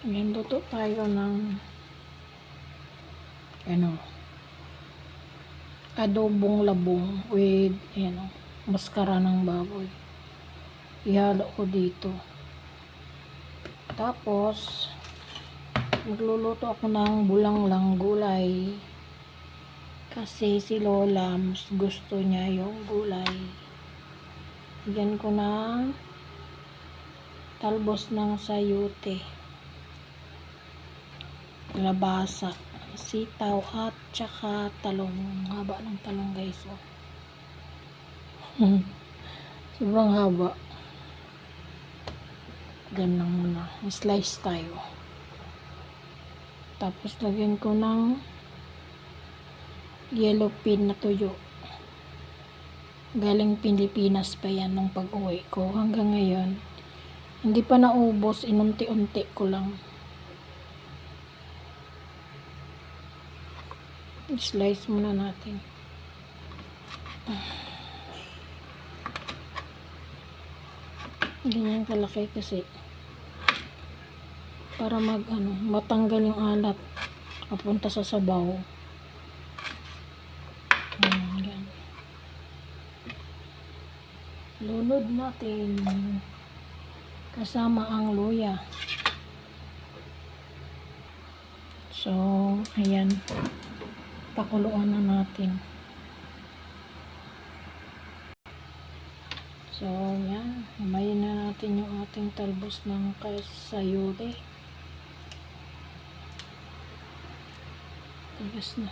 Ayan, luto tayo ng adobong labong with maskara ng baboy. Ihalo ko dito. Tapos magluluto ako ng bulanglang gulay kasi si Lola mas gusto niya yung gulay. Bigyan ko ng talbos ng sayote, labasa, sitaw at tsaka talong. Haba ng talong, guys, oh. Sobrang haba. Ganun muna. Slice tayo. Tapos lagyan ko ng yellow pin na tuyo. Galing Pilipinas pa yan nung pag-uwi ko. Hanggang ngayon hindi pa naubos, inunti-unti ko lang. Slice muna natin. Ganyan kalaki kasi para matanggal yung alat papunta sa sabaw. Yan. Lunod natin kasama ang luya. So, ayan. Pakuluan na natin. So, yan. Himayin na natin yung ating talbos ng sayote. Tigas na.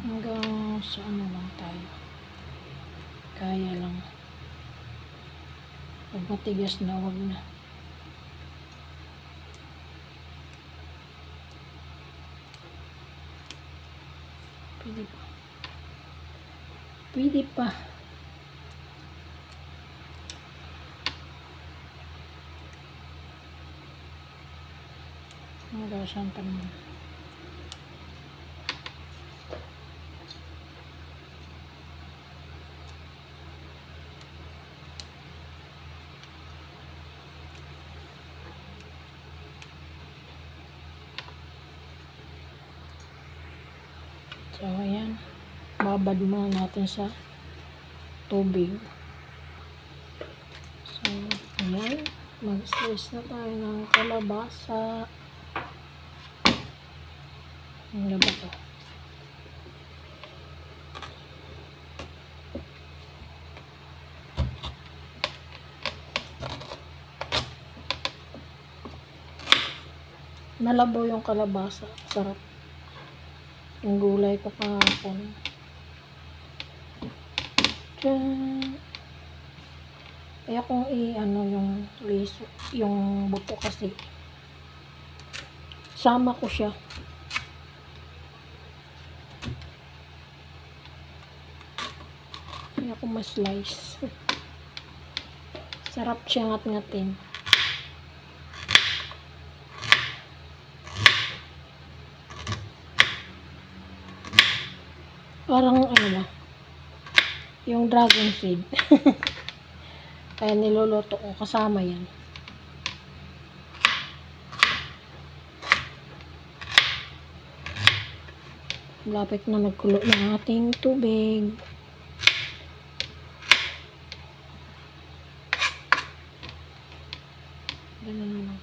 Hanggang sa lang tayo. Kaya lang. Pag matigas na, wag na. Pwede pa. Pwede pa. Magasan pa naman. So, ayan. Babad muna natin sa tubig. So, ayan. Mag-slice na tayo ng kalabasa. Ano ba ito? Nalabaw yung kalabasa. Sarap. Yung gulay ko kahapon. Kaya kung yung liso, yung buto kasi sama ko siya. Kaya kung ma-slice. Sarap siya ngat-ngatin. Parang yung dragon seed. Kaya niluluto ko kasama yan. Malapit na nagkulo ng ating tubig. Ganun na lang.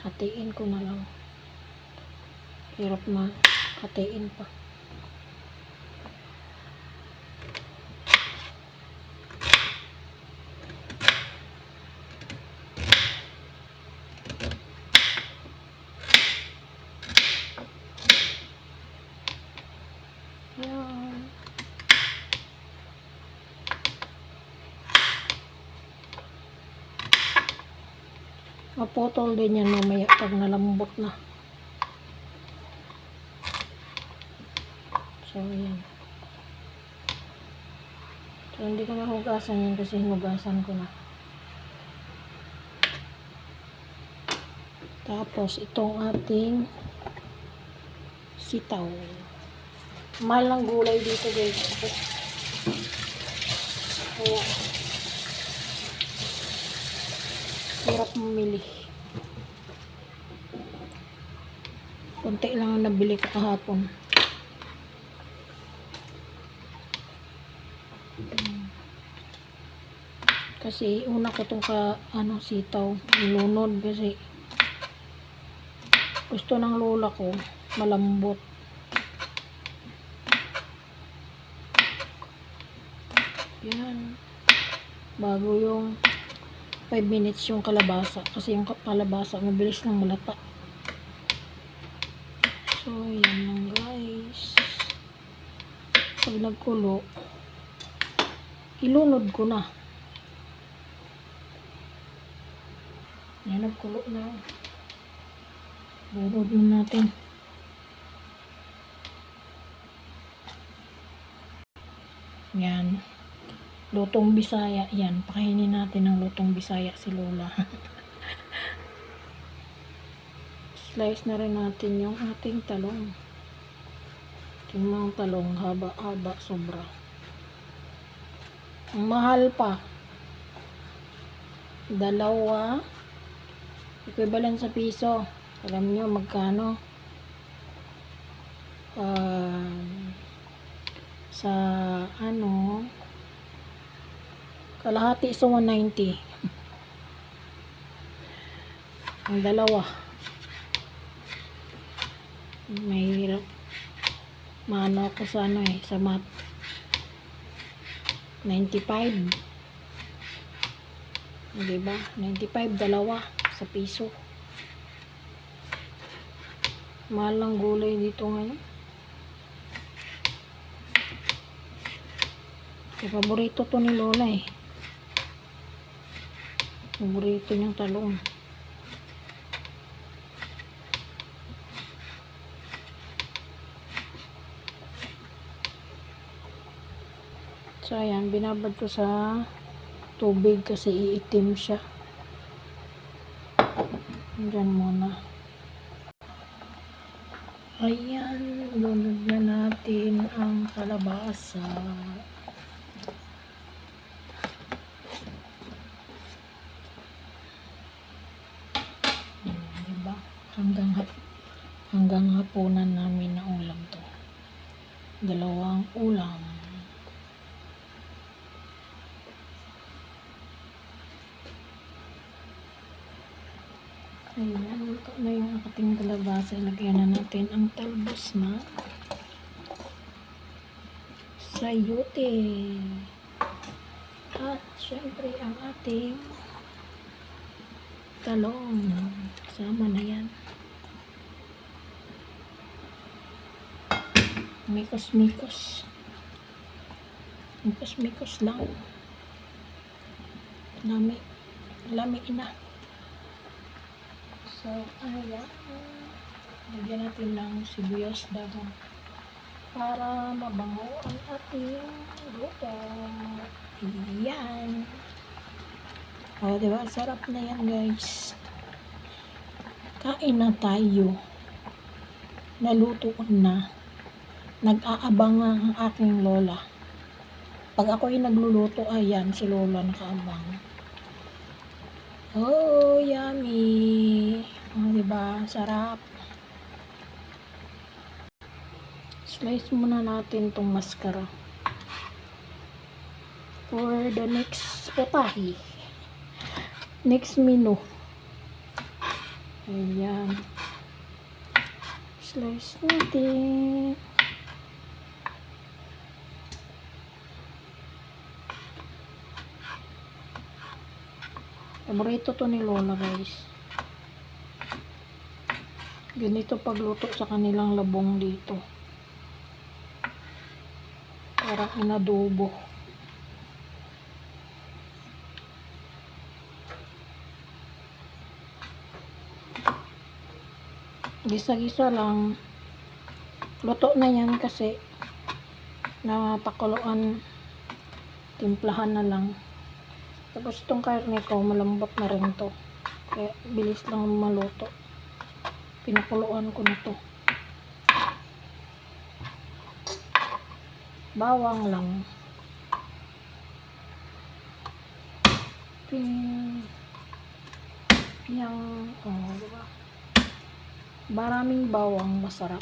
Hatiin ko na lang. Hirap na hatiin pa. Yan. Maputol din yan mamaya pag nalambot na. So, yan. So, hindi ko nahugasan yan kasi hinugasan ko na. Tapos, itong ating sitaw. Mahal ng gulay dito, guys. Kaya, Hirap mamili. Kunti lang ang nabili ko kahapon. Kasi una ko itong sitaw. Nilunod kasi gusto ng lola ko malambot. Yan. Bago yung 5 minutes yung kalabasa. Kasi yung kalabasa mabilis nang malata. So, yan lang guys. Pag nagkulo, ilunod ko na. Yan, nagkulo na. Lunod na natin. Yan. Lutong Bisaya. Yan. Pakainin natin ng lutong Bisaya si Lola. Slice na rin natin yung ating talong. Yung mga talong. Haba-haba. Sobra. Ang mahal pa. Dalawa. Equivalent sa piso. Alam nyo magkano? Sa kalahati sa 190. Ang dalawa. May maano ako sa sa math. 95. Diba? 95 dalawa sa piso. Mahal lang gulay dito ngayon. Paborito to ni Lola eh. Paborito niyang talong. So ayan, binabad ko sa tubig kasi iitim siya. Diyan muna. Ayan, lunod na natin ang kalabasa. Diba? Hanggang hapunan namin na ulam to. Dalawang ulam. Ayan, ito na yung ating kalabasa. Ilagyan na natin ang talbos na sayote. At syempre ang ating talong. Sama na yan. Mikos-mikos. Mikos-mikos lang. Lami na. So, ayan. Lagyan natin ng sibuyas dahon para mabango ang ating luto. Ayan. O, diba? Sarap na yan, guys. Kain na tayo. Naluto na. Nag-aabang ang aking lola. Pag ako'y nagluluto, ayan, si Lola nakaabang. Oh, yummy. Oh, diba? Sarap. Slice muna natin tong mascara. For the next potahi. Next menu. Ayan. Slice natin. Paborito to ni Lola, guys. Ganito pagluto sa kanilang labong dito. Parang inadobo. Gisa-gisa lang. Luto na yan kasi napakuluan. Timplahan na lang. Tapos itong karne ko, malambot na rin to. Kaya bilis lang maluto. Pinakuluan ko na to. Bawang lang. Yang, diba? Maraming bawang, masarap.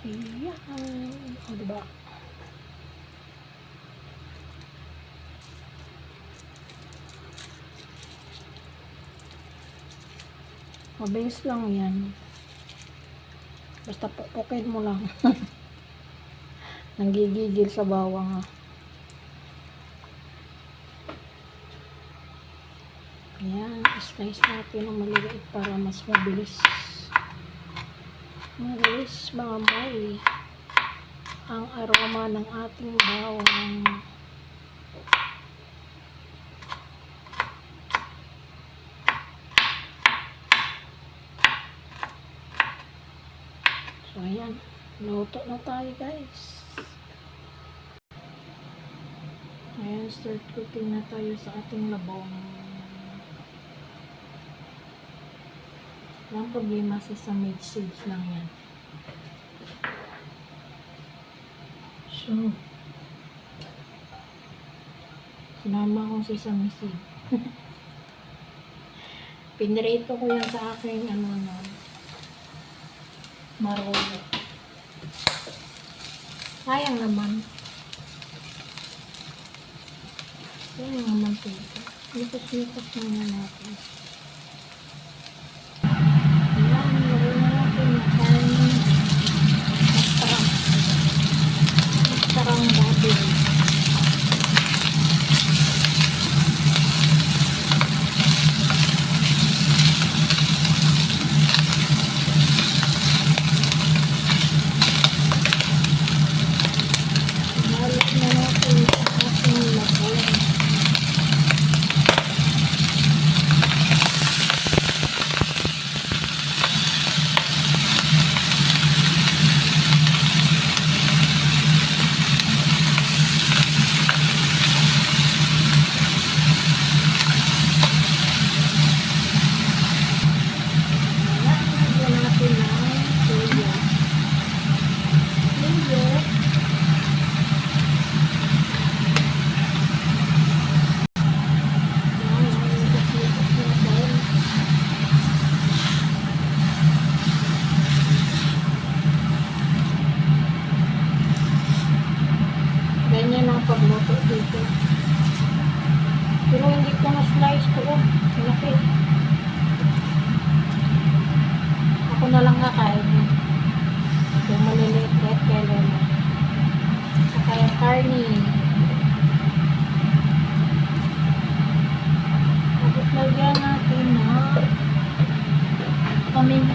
Ayan. Diba? Mabilis lang yan. Basta pupukin mo lang. Nanggigigil sa bawang, ha. Ayan. Slice natin ng maliliit para mas mabilis. Mabilis maamoy ang aroma ng ating bawang. So, ayan. Luto na tayo, guys. Ayan, start cooking na tayo sa ating labong. Walang problema sa mid-seeds lang yan. So, sinama kong sesame seed. Pinrito ko yan sa aking marolo. Sayang naman. Sayang naman ito. Likos-likos na natin. Ayan, lagyan na natin na karne. Masarang baboy. Ganyan ang pagluto dito. Pero hindi ko na-slice ko. Malaki. Ako na lang kakainin. Yung maliliit kay Lola. Saka yung karne. Tapos lagyan natin na paminta.